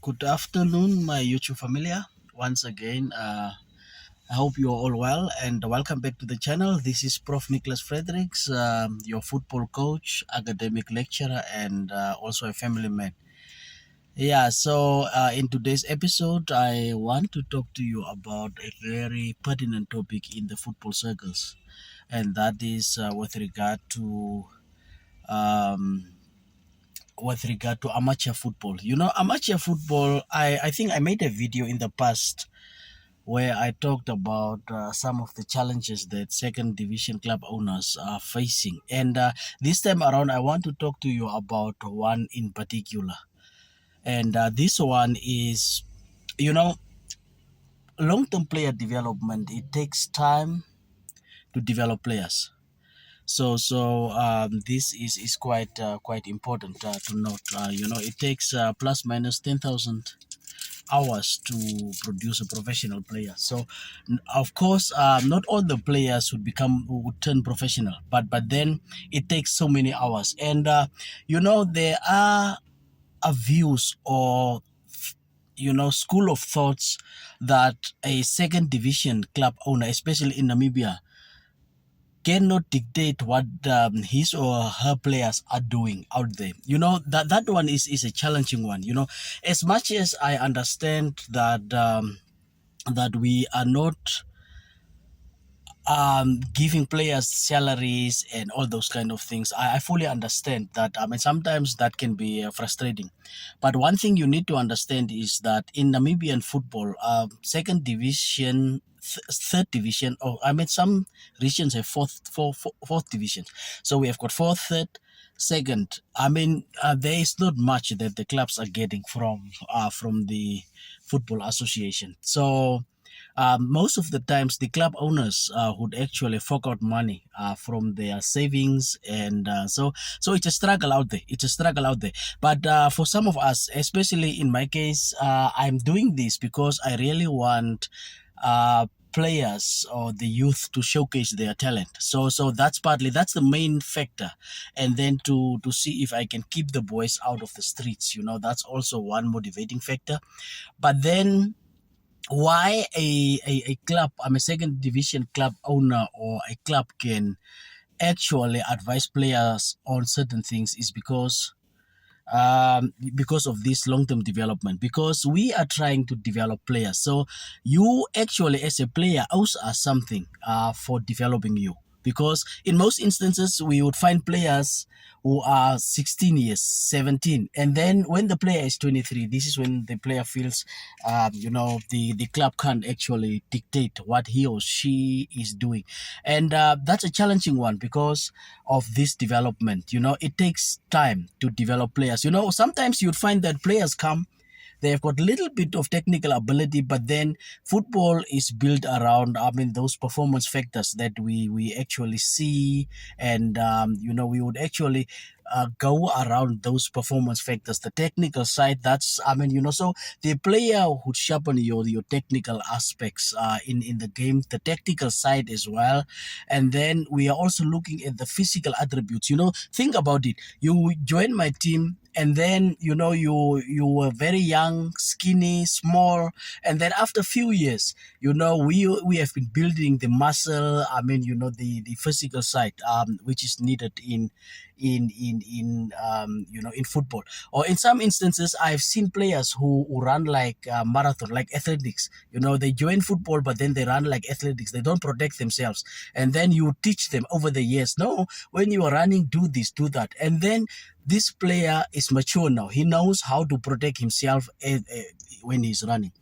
Good afternoon, my YouTube familia. Once again, I hope you are all well and welcome back to the channel. This is Prof. Nicholas Fredericks, your football coach, academic lecturer, and also a family man. Yeah, so in today's episode, I want to talk to you about a very pertinent topic in the football circles, and that is um, with regard to amateur football. Amateur football, I think I made a video in the past where I talked about some of the challenges that second division club owners are facing. And this time around, I want to talk to you about one in particular. And this one is, you know, long-term player development. It takes time to develop players. So this is quite important to note. It takes plus minus 10,000 hours to produce a professional player. So, of course, not all the players would turn professional, but then it takes so many hours, and there are views or school of thoughts that a second division club owner, especially in Namibia, cannot dictate what his or her players are doing out there. That one is a challenging one. As much as I understand that we are not giving players salaries and all those kind of things. I fully understand that. I mean, sometimes that can be frustrating. But one thing you need to understand is that in Namibian football, second division, third division, or I mean, some regions have fourth division. So we have got fourth, third, second. I mean, there is not much that the clubs are getting from the football association. So most of the times the club owners would actually fork out money from their savings, and so it's a struggle out there. But for some of us, especially in my case, I'm doing this because I really want players or the youth to showcase their talent. So that's the main factor, and then to see if I can keep the boys out of the streets. That's also one motivating factor. But then why a club, I'm a second division club owner, or a club can actually advise players on certain things is because of this long-term development, because we are trying to develop players. So you actually, as a player, owes us something for developing you, because in most instances we would find players who are 16 years, 17, and then when the player is 23, this is when the player feels the club can't actually dictate what he or she is doing. And that's a challenging one because of this development. It takes time to develop players. Sometimes you'd find that players come, they've got a little bit of technical ability, but then football is built around, I mean, those performance factors that we actually see, and we would actually go around those performance factors. The technical side, that's, I mean, so the player would sharpen your technical aspects in the game, the tactical side as well, and then we are also looking at the physical attributes. Think about it. You join my team, and then you were very young, skinny, small, and then after a few years, we have been building the muscle, I mean, the physical side, which is needed in football. Or in some instances, I've seen players who run like marathon, like athletics. They join football, but then they run like athletics. They don't protect themselves, and then you teach them over the years, no, when you are running, do this, do that, and then this player is mature now. He knows how to protect himself when he's running.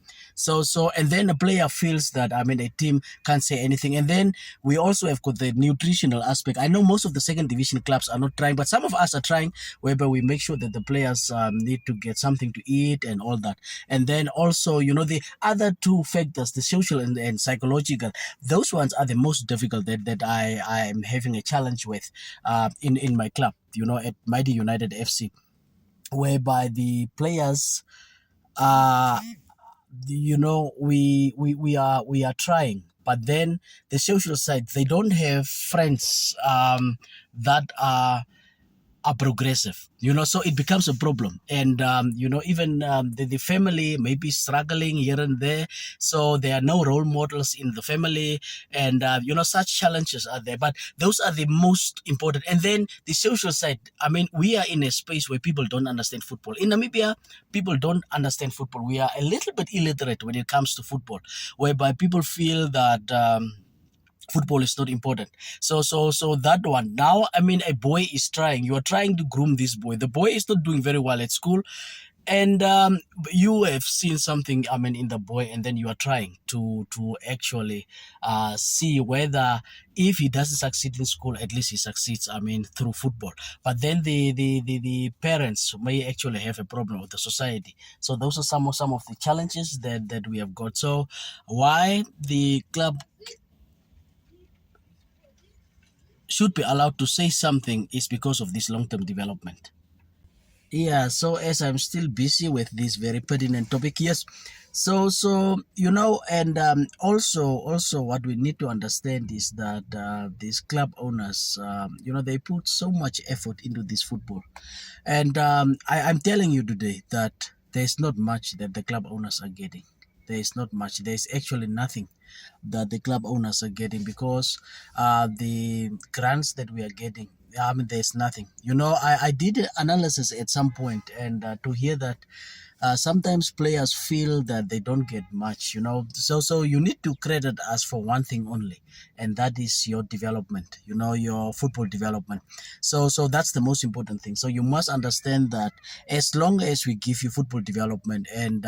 And then a player feels that, I mean, a team can't say anything. And then we also have got the nutritional aspect. I know most of the second division clubs are not trying, but some of us are trying, whereby we make sure that the players need to get something to eat and all that. And then also, the other two factors, the social and psychological, those ones are the most difficult that I am having a challenge with in my club, at Mighty United FC, whereby the players are, we are trying, but then the social side, they don't have friends that are are progressive, so it becomes a problem. And even the family may be struggling here and there, so there are no role models in the family. And such challenges are there, but those are the most important. And then the social side, I mean, we are in a space where people don't understand football. In Namibia, people don't understand football. We are a little bit illiterate when it comes to football, whereby people feel that football is not important. So that one. Now, I mean, a boy is trying. You are trying to groom this boy. The boy is not doing very well at school, and you have seen something, I mean, in the boy, and then you are trying to actually see whether, if he doesn't succeed in school, at least he succeeds, I mean, through football. But then the parents may actually have a problem with the society. So those are some of the challenges that we have got. So why the club should be allowed to say something is because of this long-term development. Yeah, so as I'm still busy with this very pertinent topic, yes. So and also what we need to understand is that these club owners, they put so much effort into this football, and I'm telling you today that there's not much that the club owners are getting. There is not much. There is actually nothing that the club owners are getting, because the grants that we are getting, I mean, there's nothing. I did an analysis at some point, and to hear that sometimes players feel that they don't get much. So you need to credit us for one thing only, and that is your development, your football development. So that's the most important thing. So you must understand that as long as we give you football development, and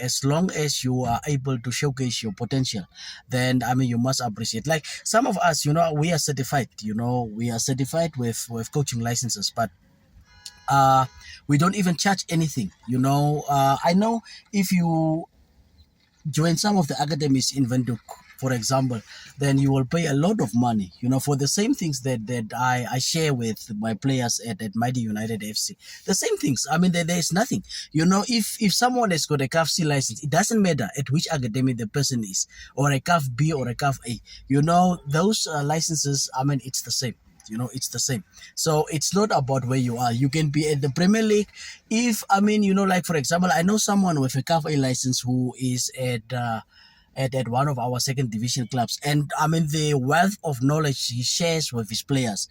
as long as you are able to showcase your potential, then, I mean, you must appreciate. Like some of us, we are certified. We are certified with coaching licenses, but uh we don't even charge anything. I know, if you join some of the academies in Windhoek, for example, then you will pay a lot of money, for the same things that I share with my players at Mighty United FC. The same things. I mean, there is nothing. If someone has got a CAF C license, it doesn't matter at which academy the person is, or a CAF B or a CAF A. Those licenses, I mean, it's the same. It's the same. So it's not about where you are. You can be at the Premier League. If, I mean, like, for example, I know someone with a CAF A license who is at one of our second division clubs, and I mean, the wealth of knowledge he shares with his players,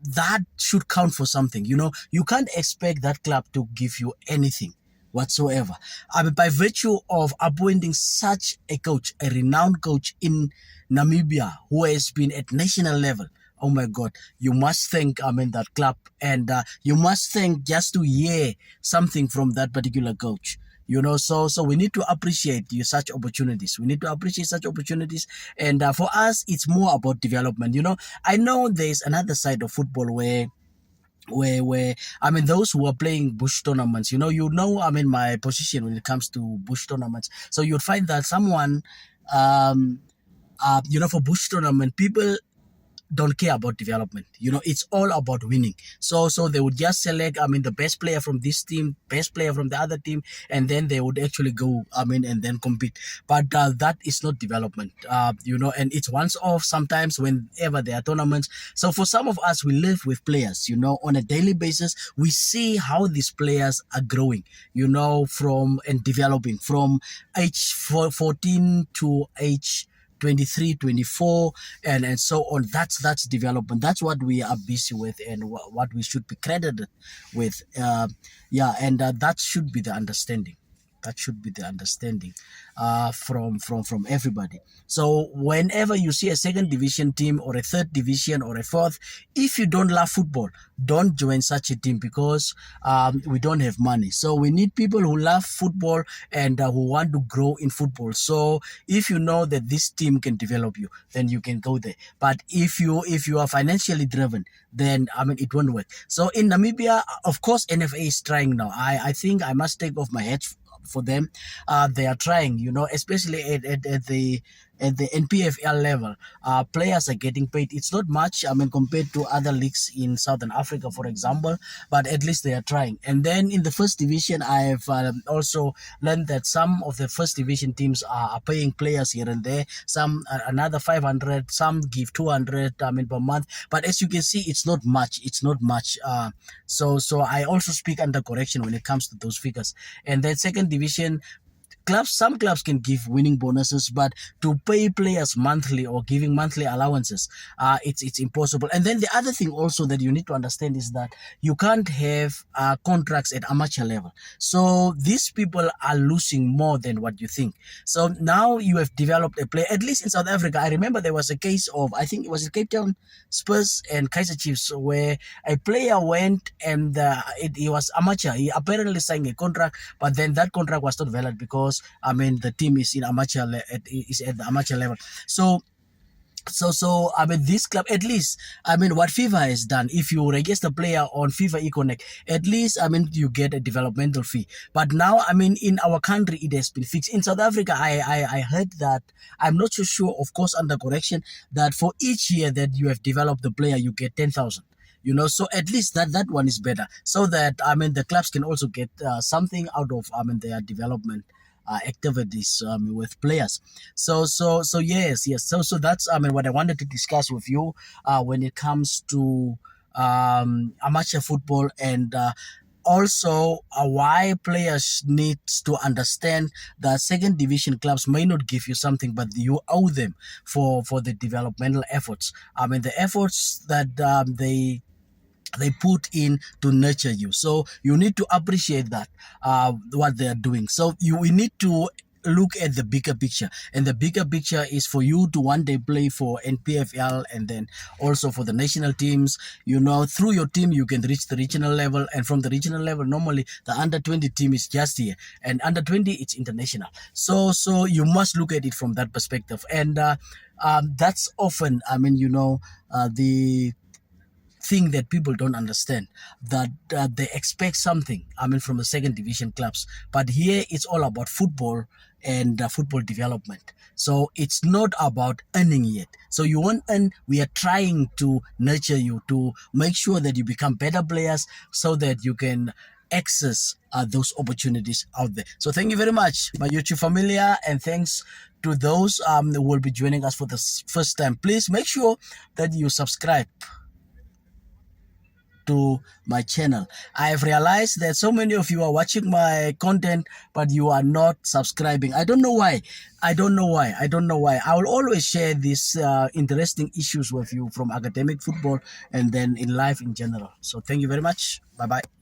that should count for something. You can't expect that club to give you anything whatsoever. I mean, by virtue of appointing such a coach, a renowned coach in Namibia, who has been at national level, oh my God, you must thank, I mean, that club, and you must thank just to hear something from that particular coach. So we need to appreciate such opportunities. We need to appreciate such opportunities, and for us, it's more about development. I know there's another side of football where I mean, those who are playing bush tournaments, I mean, my position when it comes to bush tournaments. So you'd find that someone, for bush tournament, people don't care about development. It's all about winning. So they would just select, I mean, the best player from this team, best player from the other team, and then they would actually go, I mean, and then compete. But that is not development. And it's once off sometimes whenever there are tournaments. So for some of us, we live with players, on a daily basis. We see how these players are growing, from and developing from age 14 to age 23, 24, and so on. That's development. That's what we are busy with, and what we should be credited with. Yeah, and that should be the understanding. That should be the understanding from everybody. So whenever you see a second division team, or a third division, or a fourth, if you don't love football, don't join such a team, because we don't have money. So we need people who love football, and who want to grow in football. So if you know that this team can develop you, then you can go there. But if you are financially driven, then, I mean, it won't work. So in Namibia, of course, NFA is trying now. I think I must take off my hat for them. They are trying, especially at the at the NPFL level, players are getting paid. It's not much, I mean, compared to other leagues in Southern Africa, for example, but at least they are trying. And then in the first division, I have also learned that some of the first division teams are paying players here and there. Some another 500, some give 200, I mean, per month. But as you can see, it's not much. It's not much. So I also speak under correction when it comes to those figures. And then second division, some clubs can give winning bonuses, but to pay players monthly or giving monthly allowances, it's impossible. And then the other thing also that you need to understand is that you can't have contracts at amateur level. So these people are losing more than what you think. So now you have developed a player, at least in South Africa. I remember there was a case of, I think it was Cape Town Spurs and Kaizer Chiefs, where a player went and he was amateur. He apparently signed a contract, but then that contract was not valid because I mean the team is in is at the amateur level. So I mean this club, at least I mean what FIFA has done, if you register a player on FIFA eConnect, at least I mean you get a developmental fee. But now I mean in our country it has been fixed. In South Africa, I heard that, I'm not so sure, of course under correction, that for each year that you have developed the player you get 10,000. So at least that one is better, so that I mean the clubs can also get something out of I mean their development activities with players. So yes. So that's I mean what I wanted to discuss with you when it comes to amateur football, and also why players need to understand that second division clubs may not give you something, but you owe them for the developmental efforts. I mean the efforts that they put in to nurture you. So you need to appreciate that what they are doing. So we need to look at the bigger picture, and the bigger picture is for you to one day play for NPFL and then also for the national teams. Through your team you can reach the regional level, and from the regional level normally the under 20 team is just here, and under 20 it's international. So you must look at it from that perspective, and that's often I mean the thing that people don't understand, that they expect something I mean from the second division clubs, but here it's all about football and football development. So it's not about earning yet. So you won't earn. We are trying to nurture you to make sure that you become better players so that you can access those opportunities out there. So thank you very much, my YouTube familia, and thanks to those who will be joining us for the first time. Please make sure that you subscribe to my channel. I have realized that so many of you are watching my content, but you are not subscribing. I don't know why. I don't know why. I will always share these interesting issues with you, from academic football and then in life in general. So thank you very much. Bye bye.